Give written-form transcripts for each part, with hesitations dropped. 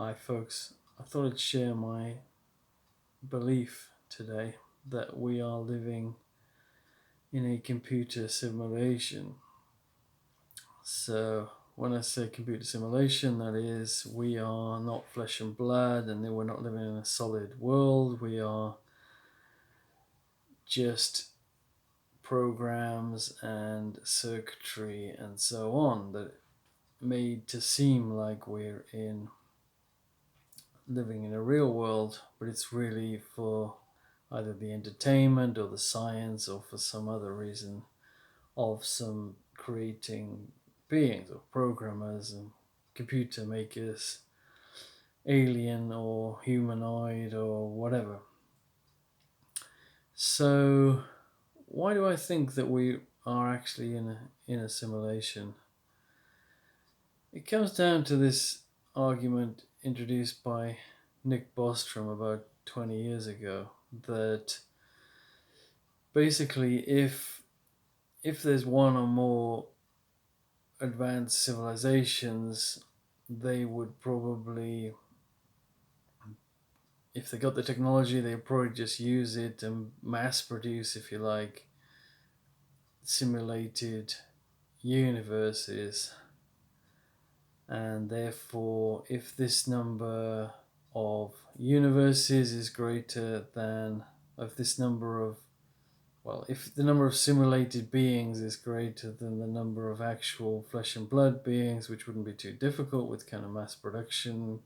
Hi, folks. I thought I'd share my belief today that we are living in a computer simulation. So, when I say computer simulation, that is, we are not flesh and blood and we're not living in a solid world. We are just programs and circuitry and so on that made to seem like we're in living in a real world, but it's really for either the entertainment or the science or for some other reason of some creating beings or programmers and computer makers, alien or humanoid or whatever. So, why do I think that we are actually in a simulation? It comes down to this argument introduced by Nick Bostrom about 20 years ago that basically if there's one or more advanced civilizations, they would probably, if they got the technology, they'd probably just use it and mass produce, if you like, simulated universes. And therefore, if this number of universes is greater than, if this number of, well, if the number of simulated beings is greater than the number of actual flesh and blood beings, which wouldn't be too difficult with kind of mass production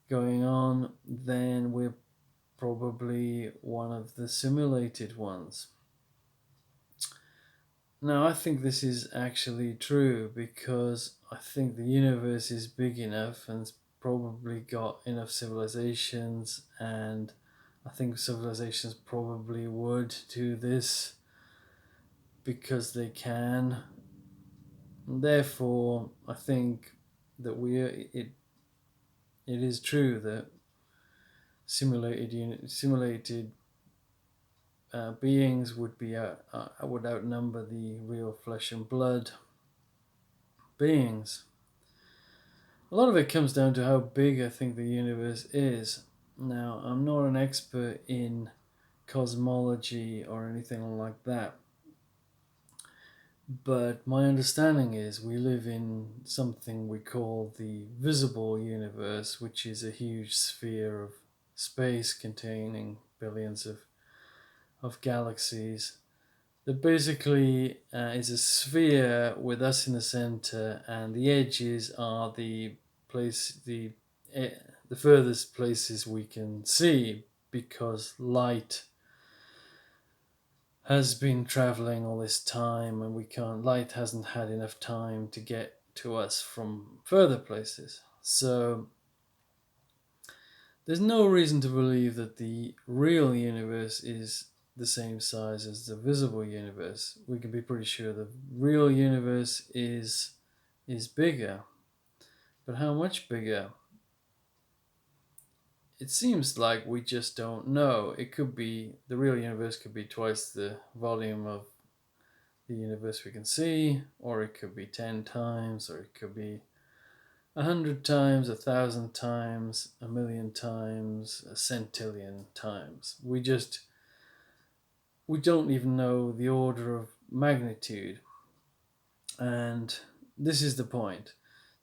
going on, then we're probably one of the simulated ones. Now, I think this is actually true because I think the universe is big enough and it's probably got enough civilizations, and I think civilizations probably would do this because they can. And therefore, I think that it is true that simulated beings would outnumber the real flesh and blood beings. A lot of it comes down to how big I think the universe is. Now, I'm not an expert in cosmology or anything like that, but my understanding is we live in something we call the visible universe, which is a huge sphere of space containing billions of galaxies. That basically is a sphere with us in the center, and the edges are place the eh, the furthest places we can see because light has been traveling all this time, and we can't. Light hasn't had enough time to get to us from further places. So there's no reason to believe that the real universe is the same size as the visible universe. We can be pretty sure the real universe is bigger. But how much bigger? It seems like we just don't know. It could be the real universe could be twice the volume of the universe we can see, or it could be 10 times, or it could be 100 times, 1,000 times, 1,000,000 times, a centillion times. We don't even know the order of magnitude. And this is the point.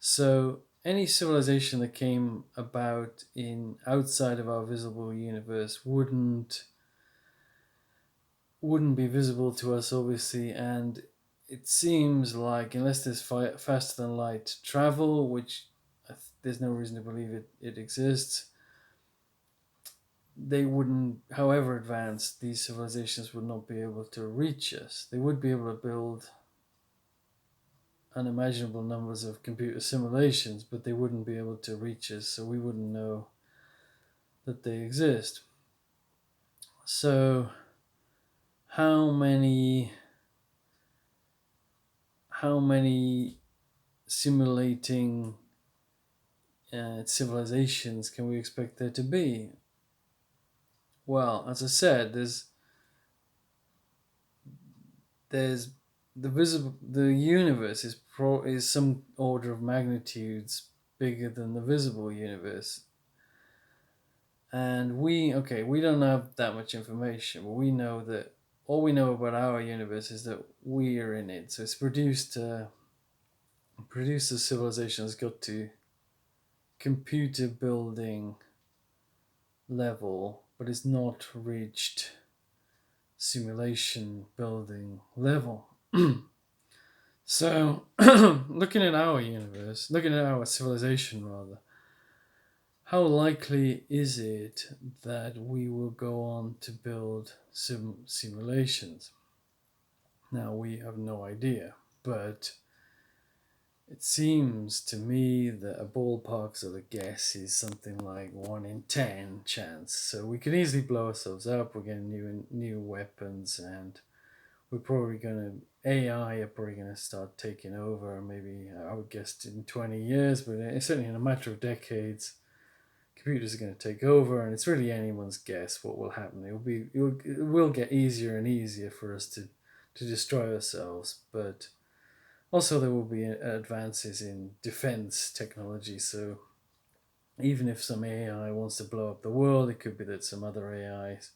So any civilization that came about in outside of our visible universe wouldn't be visible to us, obviously, and it seems like unless there's faster than light travel, which there's no reason to believe it exists, they wouldn't, however advanced, these civilizations would not be able to reach us. They would be able to build unimaginable numbers of computer simulations, but they wouldn't be able to reach us, so we wouldn't know that they exist. So, how many how many simulating civilizations can we expect there to be? Well, as I said, there's the universe is some order of magnitudes bigger than the visible universe. And we don't have that much information, but we know that all we know about our universe is that we are in it. So it's produced a civilization that's got to computer building level, but it's not reached simulation building level. So, looking at our universe, looking at our civilization rather, how likely is it that we will go on to build simulations? Now, we have no idea, but it seems to me that a ballpark sort of guess is something like 1 in 10 chance. So we could easily blow ourselves up. We're getting new weapons, and we're probably going to AI are probably going to start taking over. Maybe I would guess in 20 years, but certainly in a matter of decades, computers are going to take over, and it's really anyone's guess what will happen. It will get easier and easier for us to destroy ourselves, but also there will be advances in defense technology. So even if some AI wants to blow up the world, it could be that some other AI is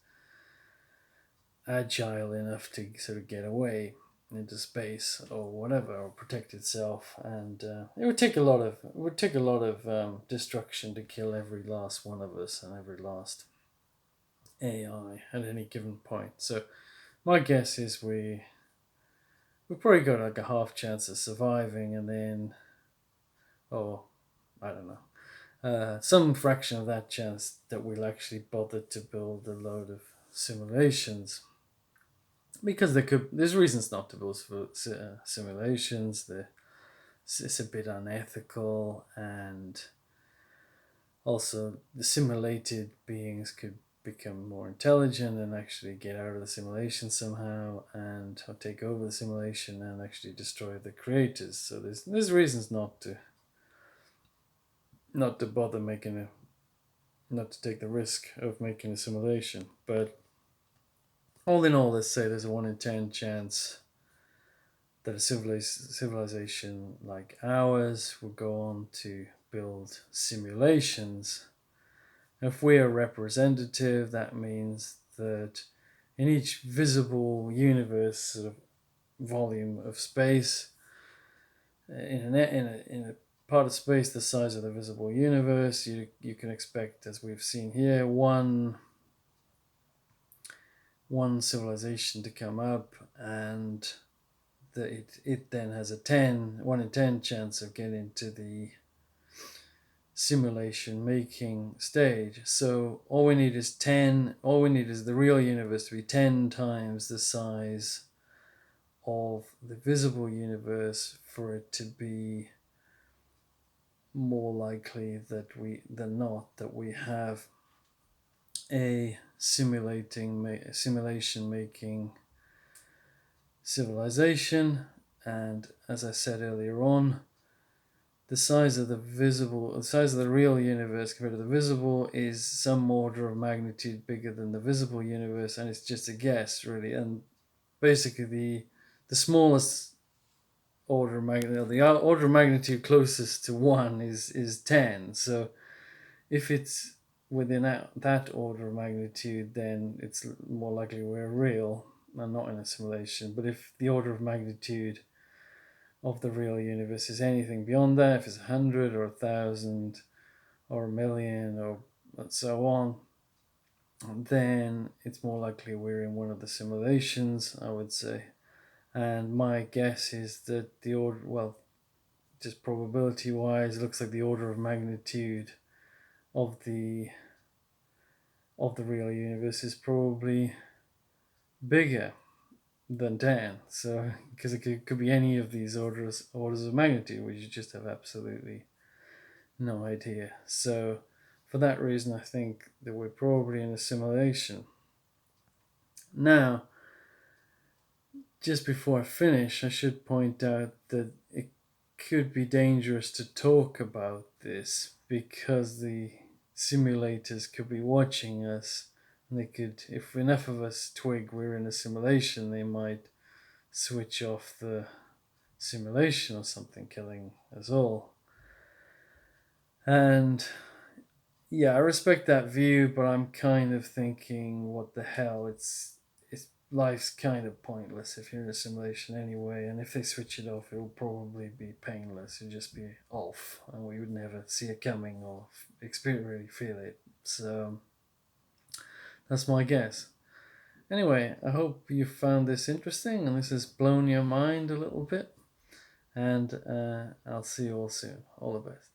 agile enough to sort of get away into space or whatever, or protect itself. And it would take a lot of destruction to kill every last one of us and every last AI at any given point. So my guess is we've probably got like a half chance of surviving, and then, oh, I don't know, some fraction of that chance that we'll actually bother to build a load of simulations, because there's reasons not to build simulations. It's a bit unethical, and also the simulated beings could become more intelligent and actually get out of the simulation somehow, and take over the simulation and actually destroy the creators. So there's reasons not to bother not to take the risk of making a simulation. But all in all, let's say there's a 1 in 10 chance that a civilization like ours will go on to build simulations. If we are representative, that means that in each visible universe sort of volume of space, in a part of space the size of the visible universe, you can expect, as we've seen here, one civilization to come up, and that it then has a 1 in 10 chance of getting to the simulation making stage. So all we need is the real universe to be 10 times the size of the visible universe for it to be more likely than not that we have a simulation making civilization. And as I said earlier on, the size of the real universe compared to the visible is some order of magnitude bigger than the visible universe, and it's just a guess, really. And basically, the smallest order of magnitude, the order of magnitude closest to 1 is 10. So if it's within that order of magnitude, then it's more likely we're real and not in a simulation. But if the order of magnitude of the real universe is anything beyond that, if it's 100 or 1,000 or a million or so on, then it's more likely we're in one of the simulations, I would say. And my guess is that the order, well, just probability wise, it looks like the order of magnitude of the real universe is probably bigger than 10. So because it could be any of these orders of magnitude, which you just have absolutely no idea. So for that reason, I think that we're probably in a simulation. Now, just before I finish, I should point out that it could be dangerous to talk about this, because the simulators could be watching us, and they could, if enough of us twig we're in a simulation, they might switch off the simulation or something, killing us all. And yeah, I respect that view, but I'm kind of thinking, what the hell? It's life's kind of pointless if you're in a simulation anyway. And if they switch it off, it'll probably be painless. It'll just be off, and we would never see it coming or experience really feel it. So that's my guess. Anyway, I hope you found this interesting and this has blown your mind a little bit. And I'll see you all soon. All the best.